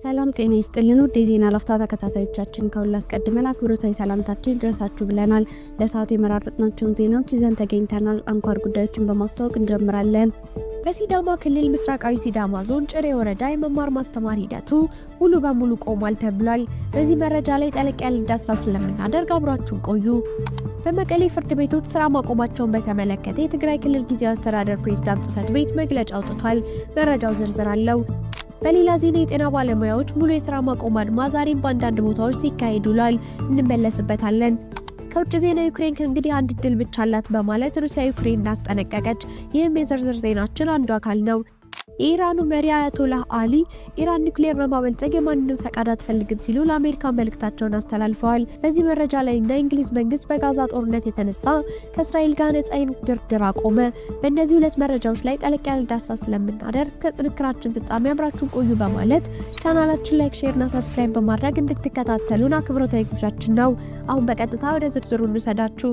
ሰላም ጤና ይስጥልን ውድ የዜና ላፍታ ተከታታዮቻችን ከሁሉ አስቀድመን አክብሮታዊ ሰላምታችን ይድረሳችሁ ብለናል። ለሰዓቱ የመራረጥናቸውን ዜናዎች ይዘን ተገኝተናል። አንኳር ጉዳዮችን በማስተዋወቅ እንጀምራለን። በሲዳማ ክልል ምስራቃዊ ሲዳማ ዞን ጭሬ ወረዳ የመማር ማስተማር ሂደቱ ሙሉ በሙሉ ቆሟል ተብሏል። በዚህ መረጃ ላይ ጠለቅ ያለ ዳሰሳ ስለምናደርግ አብራችሁን ቆዩ። በመቀሌ ፍርድ ቤቶች ስራ ማቆማቸውን በተመለከተ የትግራይ ክልል ጊዜያዊ አስተዳደር ፕሬዝዳንት ጽሕፈት ቤት መግለጫ አውጥቷል። መረጃው ዝርዝር አለው። በሌላ ዜና የጤና ባለሙያዎች ሙሉ የስራ ማቆም አድማ ዛሬም በአንዳንድ ቦታዎች ሲካሄድ ውሏል። እንመለስበታለን። ከውጭ ዜና ዩክሬን ከእንግዲህ አንድ ድል ብቻ አላት በማለት ሩሲያ ዩክሬን እንዳስጠነቀቀች፣ ይህም የዝርዝር ዜናችን አንዱ አካል ነው። የኢራኑ መሪ አያቶላህ አሊ ኢራን ኒውክሌር በማበልጸግ የማንንም ፈቃድ አትፈልግም ሲሉ ለአሜሪካ መልእክታቸውን አስተላልፈዋል። በዚህ መረጃ ላይ የእንግሊዝ መንግስት በጋዛ ጦርነት የተነሳ ከእስራኤል ጋር ነጻ ድርድር አቆመ። በእነዚህ ሁለት መረጃዎች ላይ ጠለቅ ያለ ዳሰሳ ስለምናደርግ እስከ ጥንክራችን ፍጻሜ አብራችሁን ቆዩ በማለት ቻናላችን ላይክ፣ ሼር እና ሰብስክራይብ በማድረግ እንድትከታተሉን አክብሮታዊ ግብዣችን ነው። አሁን በቀጥታ ወደ ዝርዝሩ እንሰዳችሁ።